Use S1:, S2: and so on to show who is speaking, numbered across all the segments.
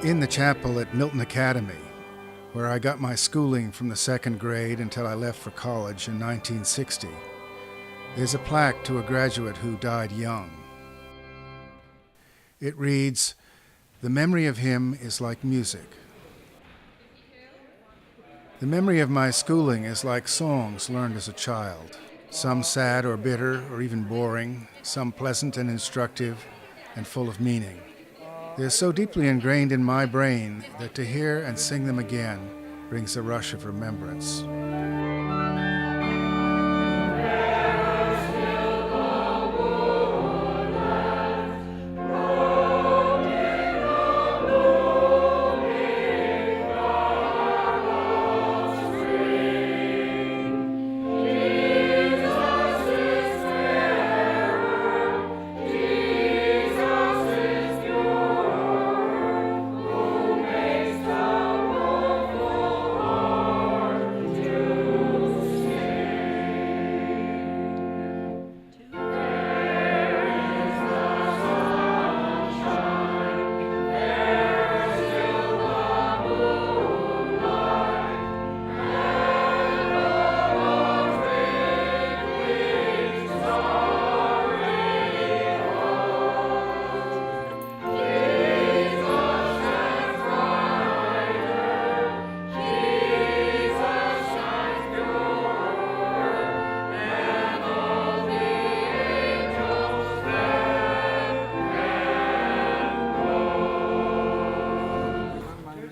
S1: In the chapel at MILTON Academy, where I got my schooling from the second grade until I left for college in 1960, there's a plaque to a graduate who died young. It reads, "The memory of him is like music." The memory of my schooling is like songs learned as a child, some sad or bitter or even boring, some pleasant and instructive and full of meaning. They are so deeply ingrained in my brain that to hear and sing them again brings a rush of remembrance.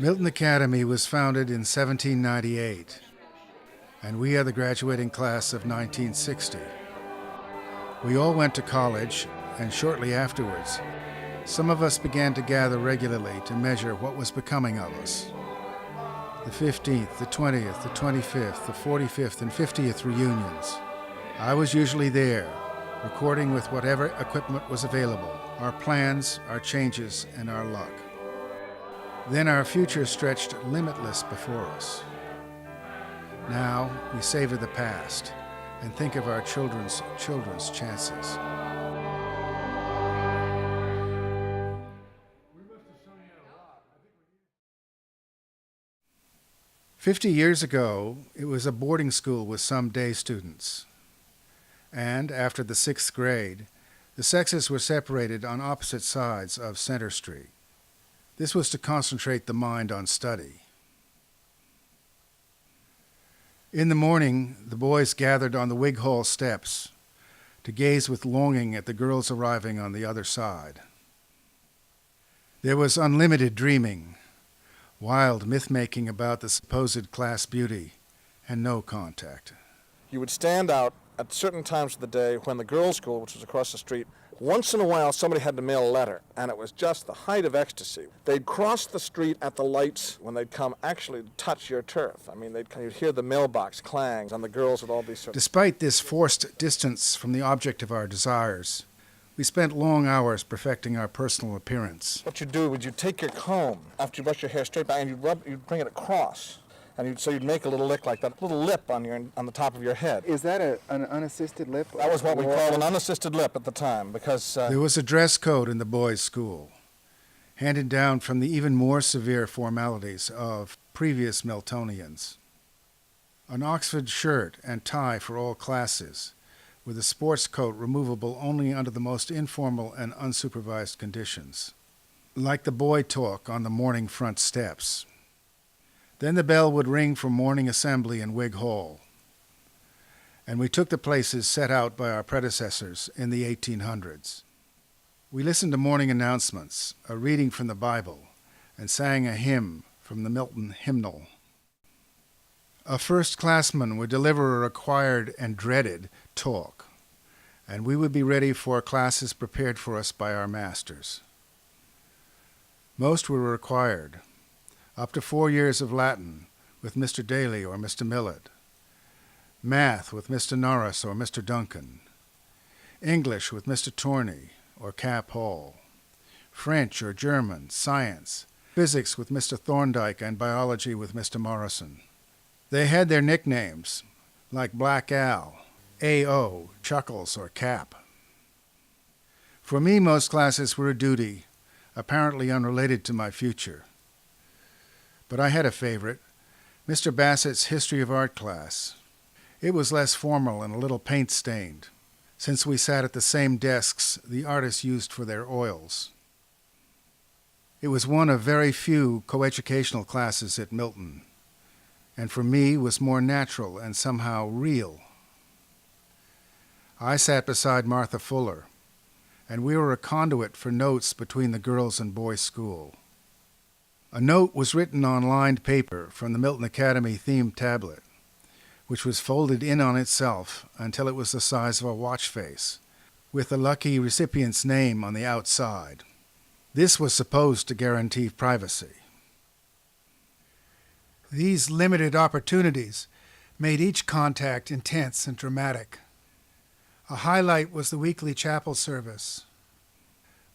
S1: MILTON Academy was founded in 1798, and we are the graduating class of 1960. We all went to college, and shortly afterwards, some of us began to gather regularly to measure what was becoming of us. The 15th, the 20th, the 25th, the 45th, and 50th reunions. I was usually there, recording with whatever equipment was available, our plans, our changes, and our luck. Then our future stretched limitless before us. Now we savor the past and think of our children's chances. "50 years ago, it was a boarding school with some day students. And after the 6th grade, the sexes were separated on opposite sides of Center Street. This was to concentrate the mind on study. In the morning, the boys gathered on the Wig Hall steps to gaze with longing at the girls arriving on the other side. There was unlimited dreaming, wild myth-making about the supposed class beauty, and no contact.
S2: You would stand out at certain times of the day when the girls' school, which was across the street, once in a while somebody had to mail a letter, and it was just the height of ecstasy. They'd cross the street at the lights when they'd come actually to touch your turf. I mean, you'd hear the mailbox clang, and the girls would all be sort of...
S1: Despite this forced distance from the object of our desires, we spent long hours perfecting our personal appearance.
S2: What you'd do was you'd take your comb after you brush your hair straight back, and you'd bring it across. And so you'd make a little lick like that, little lip on the top of your head.
S3: Is that an unassisted lip?
S2: That was what we called an unassisted lip at the time, because...
S1: There was a dress code in the boys' school, handed down from the even more severe formalities of previous Miltonians. An Oxford shirt and tie for all classes, with a sports coat removable only under the most informal and unsupervised conditions. Like the boy talk on the morning front steps. Then the bell would ring for morning assembly in Wig Hall, and we took the places set out by our predecessors in the 1800s. We listened to morning announcements, a reading from the Bible, and sang a hymn from the MILTON hymnal. A first-classman would deliver a required and dreaded talk, and we would be ready for classes prepared for us by our masters. Most were required. Up to 4 years of Latin with Mr. Daly or Mr. Millett, math with Mr. Norris or Mr. Duncan, English with Mr. Torney or Cap Hall, French or German, science, physics with Mr. Thorndike, and biology with Mr. Morrison. They had their nicknames, like Black Al, A.O., Chuckles, or Cap. For me, most classes were a duty, apparently unrelated to my future. But I had a favorite, Mr. Bassett's History of Art class. It was less formal and a little paint-stained, since we sat at the same desks the artists used for their oils. It was one of very few coeducational classes at Milton, and for me was more natural and somehow real. I sat beside Martha Fuller, and we were a conduit for notes between the girls' and boys' school. A note was written on lined paper from the Milton Academy themed tablet, which was folded in on itself until it was the size of a watch face, with the lucky recipient's name on the outside. This was supposed to guarantee privacy. These limited opportunities made each contact intense and dramatic. A highlight was the weekly chapel service.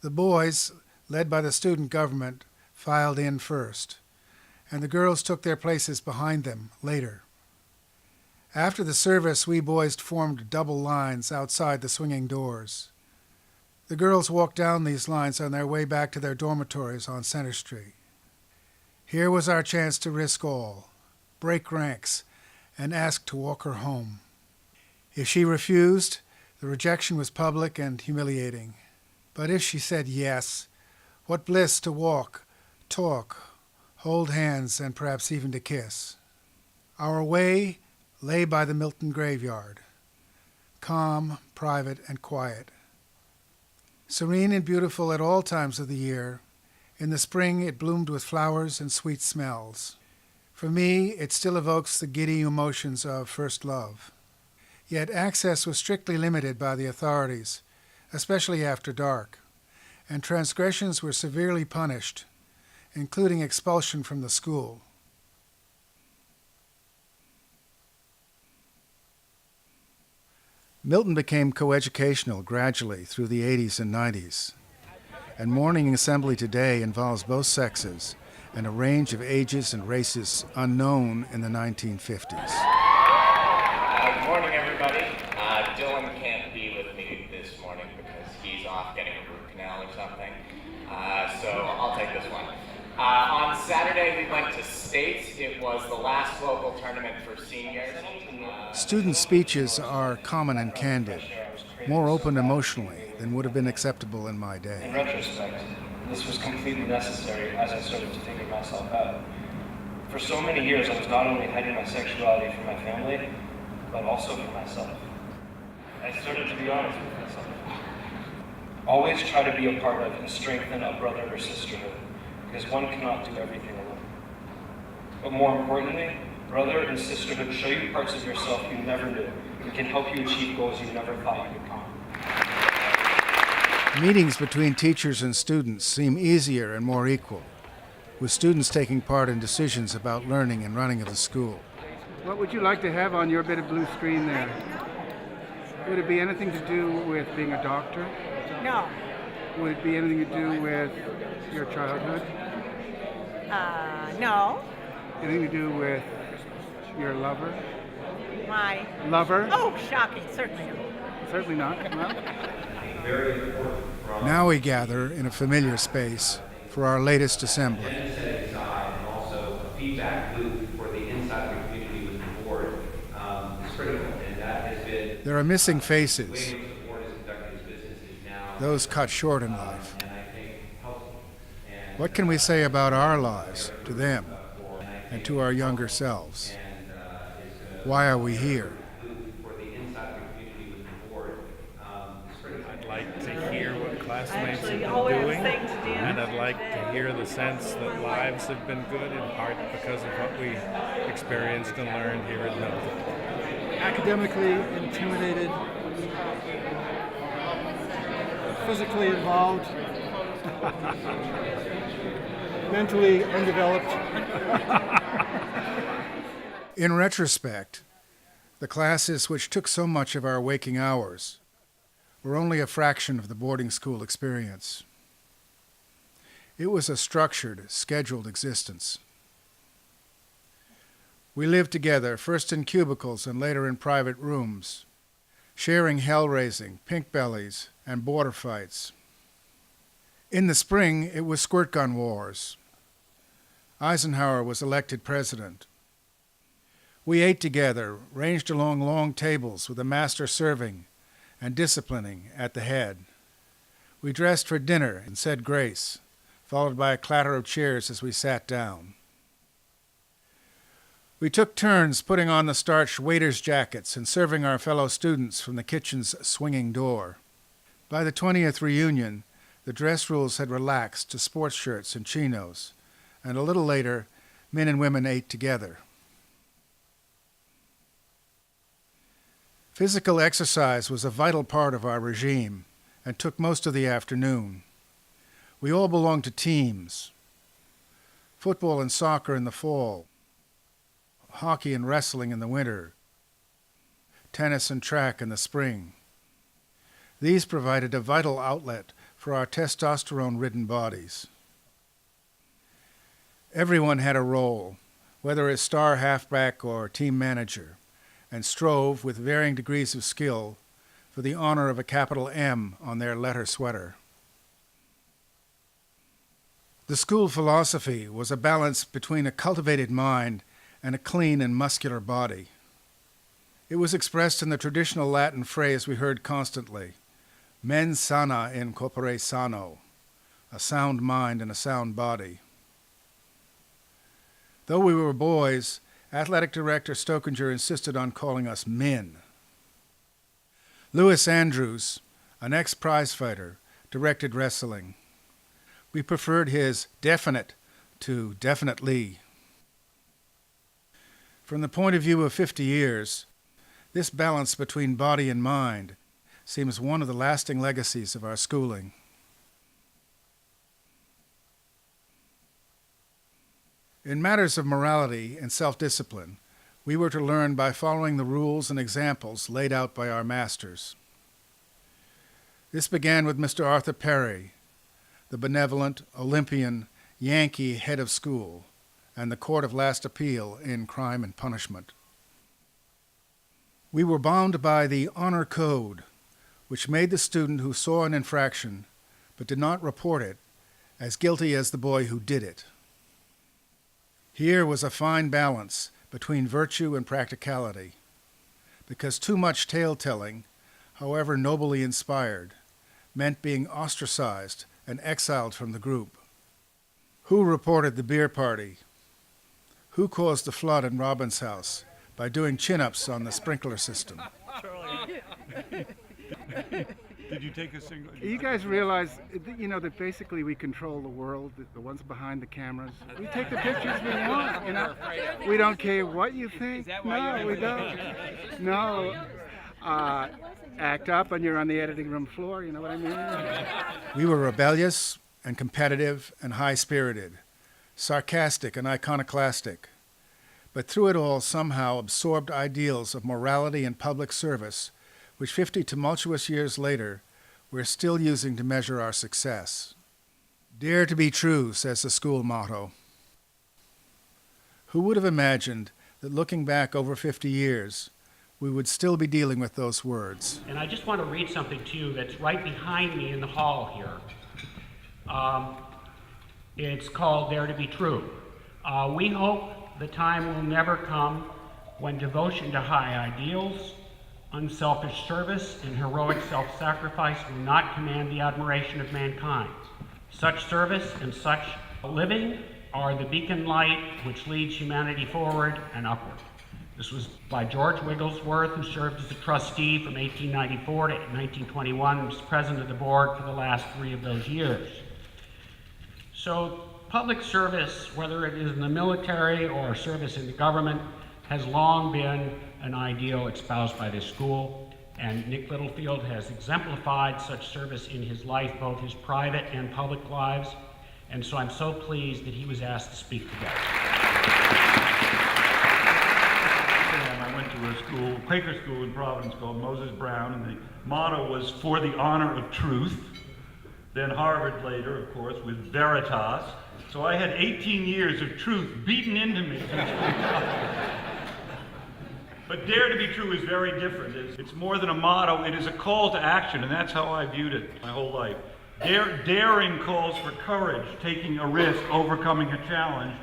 S1: The boys, led by the student government, filed in first, and the girls took their places behind them later. After the service, we boys formed double lines outside the swinging doors. The girls walked down these lines on their way back to their dormitories on Center Street. Here was our chance to risk all, break ranks, and ask to walk her home. If she refused, the rejection was public and humiliating. But if she said yes, what bliss to walk, talk, hold hands, and perhaps even to kiss. Our way lay by the Milton graveyard, calm, private, and quiet. Serene and beautiful at all times of the year, in the spring it bloomed with flowers and sweet smells. For me, it still evokes the giddy emotions of first love. Yet access was strictly limited by the authorities, especially after dark, and transgressions were severely punished, including expulsion from the school. Milton became coeducational gradually through the 80s and 90s, and morning assembly today involves both sexes and a range of ages and races unknown in the 1950s.
S4: Good morning, everybody. Dylan can't be with me this morning because he's off getting a root canal or something, so I'll take this one. On Saturday, we went to States. It was the last local tournament for seniors.
S1: Student speeches are common and candid, more open emotionally than would have been acceptable in my
S5: In
S1: day.
S5: retrospect, this was completely necessary as I started to figure myself out. For so many years, I was not only hiding my sexuality from my family, but also from myself. I started to be honest with myself. Always try to be a part of and strengthen a brother or sisterhood, because one cannot do everything alone. But more importantly, brother and sisterhood show you parts of yourself you never knew and can help you achieve goals you never thought you could conquer.
S1: Meetings between teachers and students seem easier and more equal, with students taking part in decisions about learning and running of the school.
S6: What would you like to have on your bit of blue screen there? Would it be anything to do with being a doctor?
S7: No.
S6: Would it be anything to do with your childhood?
S7: No.
S6: Anything to do with your lover?
S7: My.
S6: Lover?
S7: Oh, shocking. Certainly no.
S6: Certainly not. Well,
S1: Now we gather in a familiar space for our latest assembly.
S8: Setting aside and also a feedback loop for the inside of the community with the board is critical, and that has been
S1: There are missing
S8: the
S1: faces,
S8: way in which the board is conducting its business is now
S1: those cut short in life.
S8: and I think helpful. And
S1: What can we say about our lives to them and to our younger selves? Why are we here?
S8: for the inside of the community with the board is critical.
S9: I'd like to hear what classmates have
S7: Actually,
S9: been
S7: always
S9: doing,
S7: things to do.
S9: and I'd like to hear the sense that lives have been good in part because of what we experienced and learned here at Milton.
S10: Academically intimidated, physically involved, mentally undeveloped.
S1: In retrospect, the classes which took so much of our waking hours were only a fraction of the boarding school experience. It was a structured, scheduled existence. We lived together, first in cubicles and later in private rooms, sharing hell-raising, pink bellies, and border fights. In the spring, it was squirt gun wars. Eisenhower was elected president. We ate together, ranged along long tables with the master serving and disciplining at the head. We dressed for dinner and said grace, followed by a clatter of chairs as we sat down. We took turns putting on the starched waiters' jackets and serving our fellow students from the kitchen's swinging door. By the 20th reunion, the dress rules had relaxed to sports shirts and chinos, and a little later, men and women ate together. Physical exercise was a vital part of our regime and took most of the afternoon. We all belonged to teams. Football and soccer in the fall, hockey and wrestling in the winter, tennis and track in the spring. These provided a vital outlet for our testosterone-ridden bodies. Everyone had a role, whether as star halfback or team manager, and strove with varying degrees of skill for the honor of a capital M on their letter sweater. The school philosophy was a balance between a cultivated mind and a clean and muscular body. It was expressed in the traditional Latin phrase we heard constantly, mens sana in corpore sano, a sound mind and a sound body. Though we were boys, Athletic Director Stokinger insisted on calling us men. Louis Andrews, an ex-prize fighter, directed wrestling. We preferred his definite to definitely. From the point of view of 50 years, this balance between body and mind seems one of the lasting legacies of our schooling. In matters of morality and self-discipline, we were to learn by following the rules and examples laid out by our masters. This began with Mr. Arthur Perry, the benevolent, Olympian, Yankee head of school, and the court of last appeal in Crime and Punishment. We were bound by the honor code, which made the student who saw an infraction but did not report it as guilty as the boy who did it. Here was a fine balance between virtue and practicality, because too much tale-telling, however nobly inspired, meant being ostracized and exiled from the group. Who reported the beer party? Who caused the flood in Robin's house by doing chin-ups on the sprinkler system?
S11: Did you take a single?
S6: You guys realize, that basically we control the world, the ones behind the cameras. We take the pictures we want, We don't care what you think. No, we don't. No. Act up and you're on the editing room floor, you know what I mean?
S1: We were rebellious and competitive and high-spirited, sarcastic and iconoclastic, but through it all somehow absorbed ideals of morality and public service which 50 tumultuous years later, we're still using to measure our success. Dare to be true, says the school motto. Who would have imagined that looking back over 50 years, we would still be dealing with those words?
S12: And I just want to read something to you that's right behind me in the hall here. It's called Dare to be True. We hope the time will never come when devotion to high ideals, unselfish service, and heroic self-sacrifice will not command the admiration of mankind. Such service and such living are the beacon light which leads humanity forward and upward. This was by George Wigglesworth, who served as a trustee from 1894 to 1921 and was president of the board for the last 3 of those years. So public service, whether it is in the military or service in the government, has long been an ideal espoused by this school, and Nick Littlefield has exemplified such service in his life, both his private and public lives, and so I'm so pleased that he was asked to speak today.
S11: I went to a school, Quaker school in Providence called Moses Brown, and the motto was for the honor of truth. Then Harvard later, of course, with Veritas. So I had 18 years of truth beaten into me. But Dare to be True is very different. It's more than a motto, it is a call to action, and that's how I viewed it my whole life. Daring calls for courage, taking a risk, overcoming a challenge.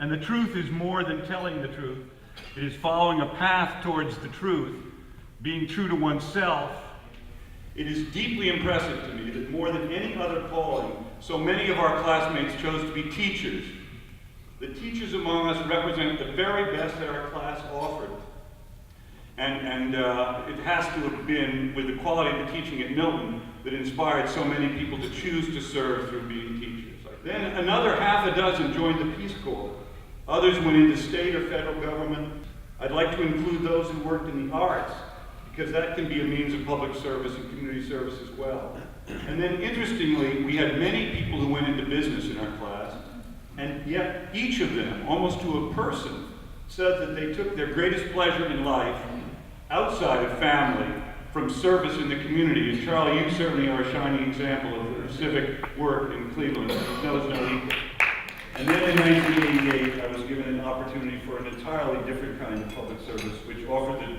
S11: And the truth is more than telling the truth. It is following a path towards the truth, being true to oneself. It is deeply impressive to me that more than any other calling, so many of our classmates chose to be teachers. The teachers among us represent the very best that our class offered. And it has to have been with the quality of the teaching at Milton that inspired so many people to choose to serve through being teachers. Then another half a dozen joined the Peace Corps. Others went into state or federal government. I'd like to include those who worked in the arts, because that can be a means of public service and community service as well. And then interestingly, we had many people who went into business in our class, and yet each of them, almost to a person, said that they took their greatest pleasure in life outside of family from service in the community. And Charlie, you certainly are a shining example of civic work in Cleveland. It knows no equal. And then in 1988, I was given an opportunity for an entirely different kind of public service, which offered the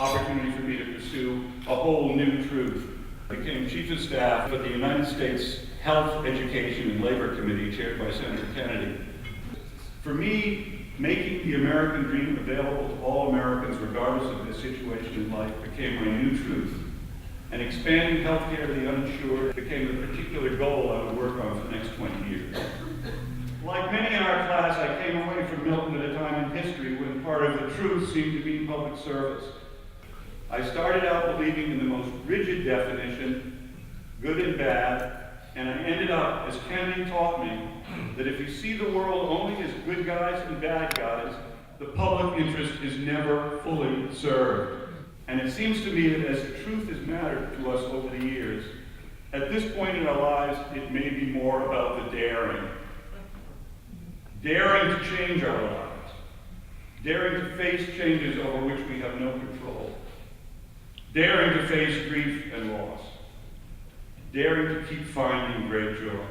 S11: opportunity for me to pursue a whole new truth. I became Chief of Staff for the United States Health, Education, and Labor Committee, chaired by Senator Kennedy. For me, making the American dream available to all Americans, regardless of their situation in life, became my new truth. And expanding health care to the uninsured became a particular goal I would work on for the next 20 years. Like many in our class, I came away from Milton at a time in history when part of the truth seemed to be public service. I started out believing in the most rigid definition, good and bad, and I ended up, as Kennedy taught me, that if you see the world only as good guys and bad guys, the public interest is never fully served. And it seems to me that as the truth has mattered to us over the years, at this point in our lives, it may be more about the daring. Daring to change our lives. Daring to face changes over which we have no control. Daring to face grief and loss. Daring to keep finding great joy.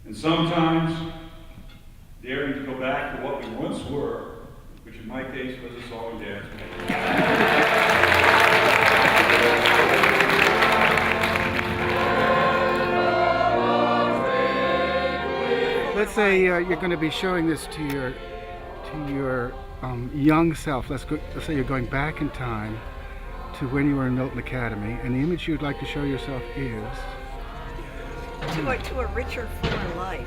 S11: And sometimes, daring to go back to what we once were, which in my case was a song and dance band.
S6: Let's say you're going to be showing this to your young self. Let's say you're going back in time to when you were in Milton Academy, and the image you'd like to show yourself is
S7: to a richer, fuller life.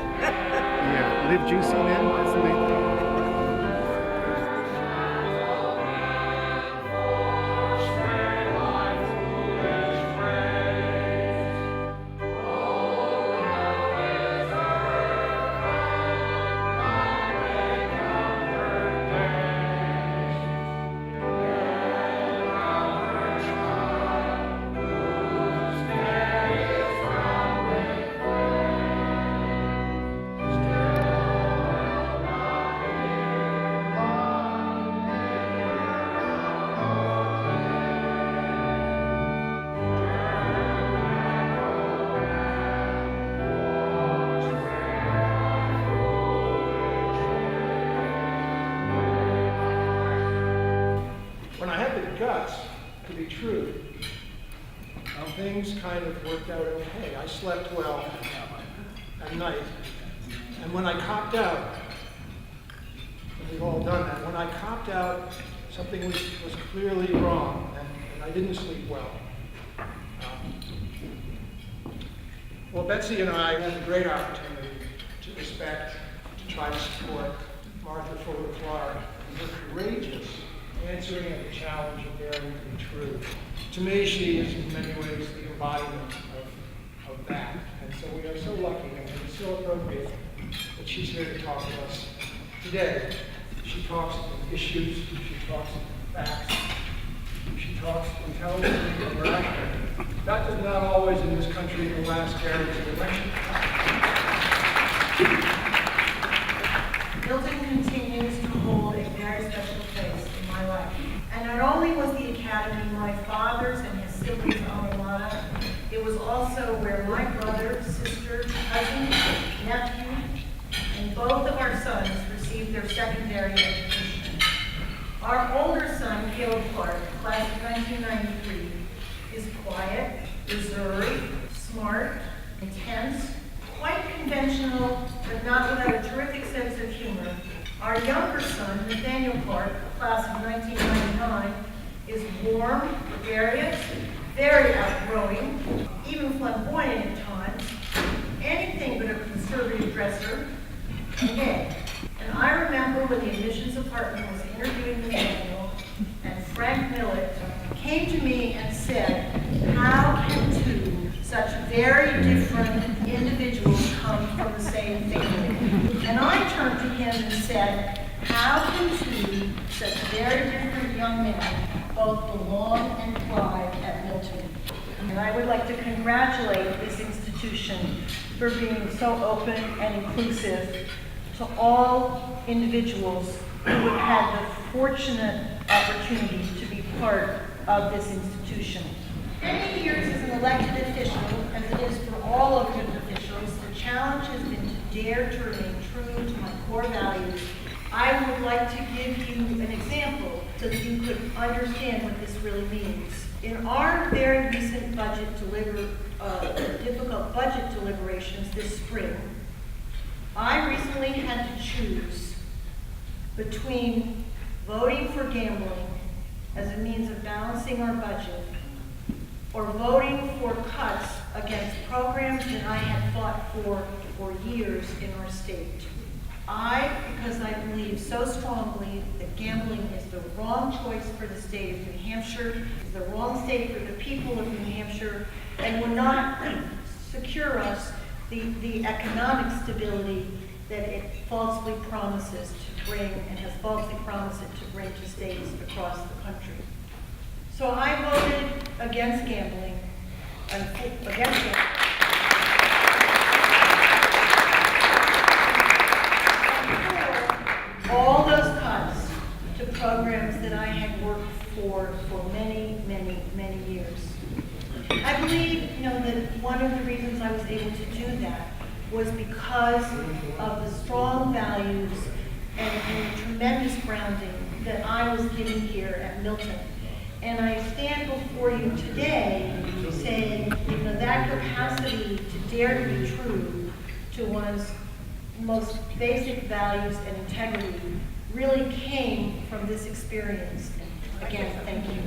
S6: Yeah, live juicy then. That's the main thing.
S10: When I had the guts to be true, things kind of worked out okay. I slept well at night. And when I copped out, and we've all done that, when I copped out, something was clearly wrong, and I didn't sleep well. Well, Betsy and I had the great opportunity to respect, to try to support Martha Fuller Clark and her courageous answering of the challenge of daring to be true. To me, she is in many ways the embodiment of that. And so we are so lucky, and it is so appropriate that she's here to talk to us today. She talks of issues, she talks of facts, she talks intelligently and rationally. That is not always in this country the last carriage of election.
S13: Milton continues to hold a very special place in my life. And not only was the Academy my father's and his siblings' alma mater, it was also where my brother, sister, cousin, nephew, and both of our sons received their secondary education. Our older son, Caleb Clark, class of 1993, is quiet, reserved, smart, intense, quite conventional, but not without a terrific sense of humor. Our younger son, Nathaniel Clark, class of 1999, is warm, gregarious, very outgoing, even flamboyant at times, anything but a conservative dresser, and gay. And I remember when the admissions department was interviewing Nathaniel, and Frank Millett came to me and said, how can two such very different individuals come from the same family? And I turned to him and said, how can two such very different young men both belong and thrive at Milton? And I would like to congratulate this institution for being so open and inclusive to all individuals who have had the fortunate opportunity to be part of this institution. Many years as an elected official, as it is for all elected officials, the challenge has been to dare to remain true to my core values. I would like to give you an example so that you could understand what this really means. In our very recent difficult budget deliberations this spring, I recently had to choose between voting for gambling as a means of balancing our budget or voting for cuts against programs that I had fought for years in our state. Because I believe so strongly that gambling is the wrong choice for the state of New Hampshire, is the wrong state for the people of New Hampshire, and will not secure us the economic stability that it falsely promises to bring and has falsely promised it to bring to states across the country. So I voted against gambling, all those cuts to programs that I had worked for many, many, many years. I believe, that one of the reasons I was able to do that was because of the strong values and the tremendous grounding that I was given here at Milton. And I stand before you today saying, that capacity to dare to be true to one's most basic values and integrity really came from this experience. Again, thank you.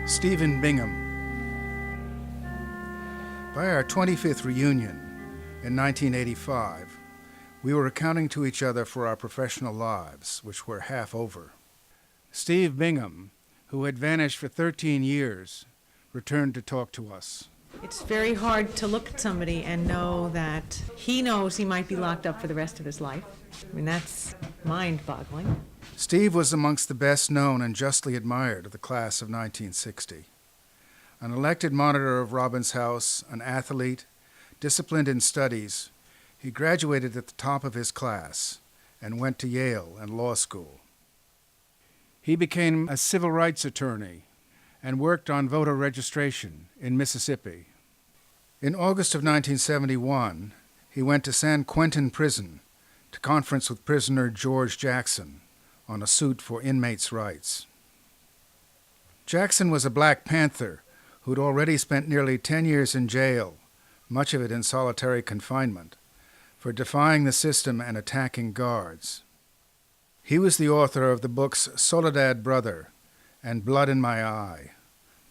S1: Stephen Bingham. By our 25th reunion in 1985, we were accounting to each other for our professional lives, which were half over. Steve Bingham, who had vanished for 13 years, returned to talk to us.
S14: It's very hard to look at somebody and know that he knows he might be locked up for the rest of his life. I mean, that's mind-boggling.
S1: Steve was amongst the best known and justly admired of the class of 1960. An elected monitor of Robbins House, an athlete, disciplined in studies, he graduated at the top of his class and went to Yale and law school. He became a civil rights attorney and worked on voter registration in Mississippi. In August of 1971, he went to San Quentin Prison to conference with prisoner George Jackson on a suit for inmates' rights. Jackson was a Black Panther who'd already spent nearly 10 years in jail, much of it in solitary confinement, for defying the system and attacking guards. He was the author of the books Soledad Brother and Blood in My Eye,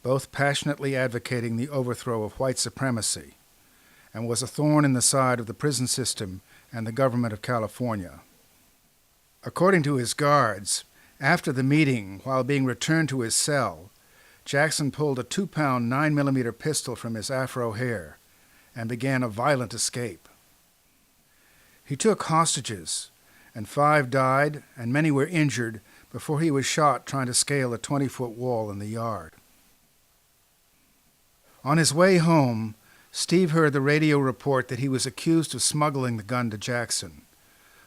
S1: both passionately advocating the overthrow of white supremacy, and was a thorn in the side of the prison system and the government of California. According to his guards, after the meeting, while being returned to his cell, Jackson pulled a 2-pound 9mm pistol from his afro hair and began a violent escape. He took hostages, and 5 died and many were injured before he was shot trying to scale a 20-foot wall in the yard. On his way home, Steve heard the radio report that he was accused of smuggling the gun to Jackson,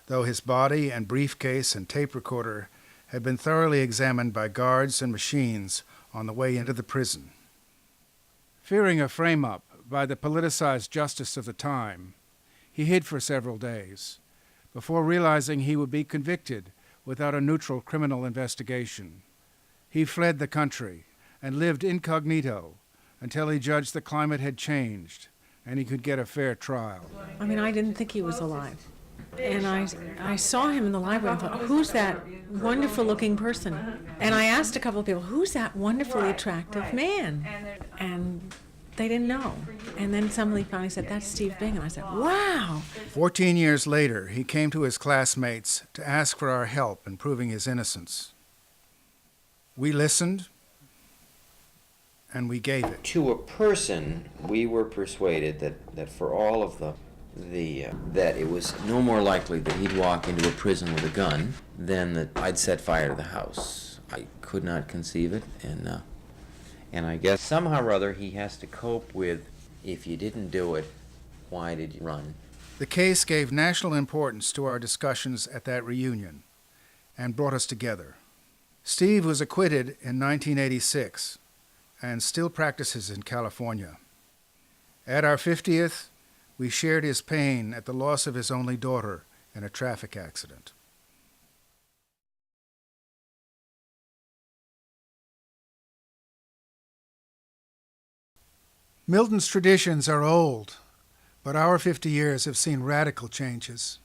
S1: though his body and briefcase and tape recorder had been thoroughly examined by guards and machines on the way into the prison. Fearing a frame-up by the politicized justice of the time, he hid for several days, before realizing he would be convicted without a neutral criminal investigation. He fled the country and lived incognito until he judged the climate had changed and he could get a fair trial.
S14: I mean, I didn't think he was alive. And I saw him in the library and thought, who's that wonderful-looking person? And I asked a couple of people, who's that wonderfully attractive man? And they didn't know. And then somebody finally said, that's Steve Bingham. I said, wow.
S1: 14 years later, he came to his classmates to ask for our help in proving his innocence. We listened, and we gave it.
S15: To a person, we were persuaded that for all of that it was no more likely that he'd walk into a prison with a gun than that I'd set fire to the house. I could not conceive it, and I guess somehow or other he has to cope with, if you didn't do it, why did you run?
S1: The case gave national importance to our discussions at that reunion and brought us together. Steve was acquitted in 1986 and still practices in California. At our 50th, we shared his pain at the loss of his only daughter in a traffic accident. Milton's traditions are old, but our 50 years have seen radical changes.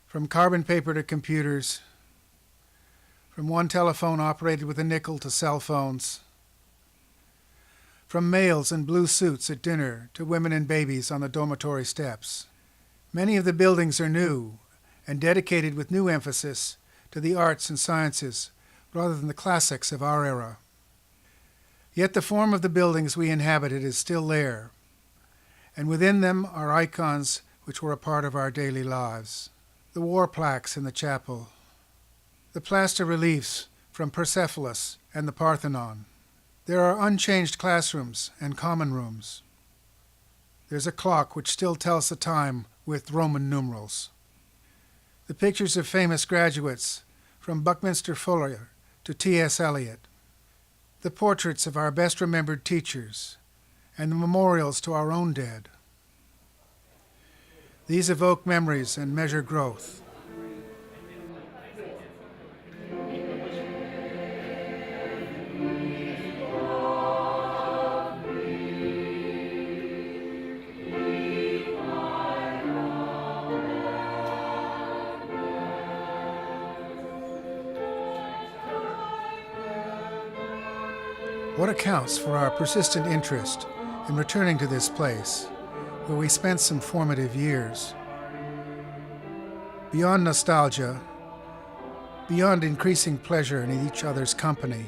S1: From carbon paper to computers, from one telephone operated with a nickel to cell phones, from males in blue suits at dinner to women and babies on the dormitory steps. Many of the buildings are new and dedicated with new emphasis to the arts and sciences rather than the classics of our era. Yet the form of the buildings we inhabited is still there, and within them are icons which were a part of our daily lives. The war plaques in the chapel, the plaster reliefs from Persepolis and the Parthenon. There are unchanged classrooms and common rooms. There's a clock which still tells the time with Roman numerals. The pictures of famous graduates, from Buckminster Fuller to T.S. Eliot. The portraits of our best remembered teachers, and the memorials to our own dead. These evoke memories and measure growth. What accounts for our persistent interest in returning to this place, where we spent some formative years? Beyond nostalgia, beyond increasing pleasure in each other's company,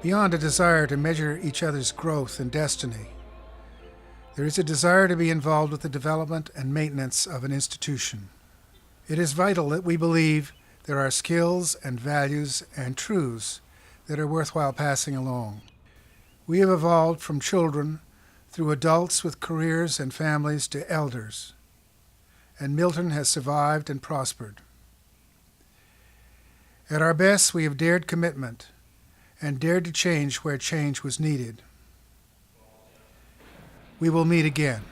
S1: Beyond a desire to measure each other's growth and destiny, there is a desire to be involved with the development and maintenance of an institution. It is vital that we believe there are skills and values and truths that are worthwhile passing along. We have evolved from children through adults with careers and families to elders, and Milton has survived and prospered. At our best, we have dared commitment and dared to change where change was needed. We will meet again.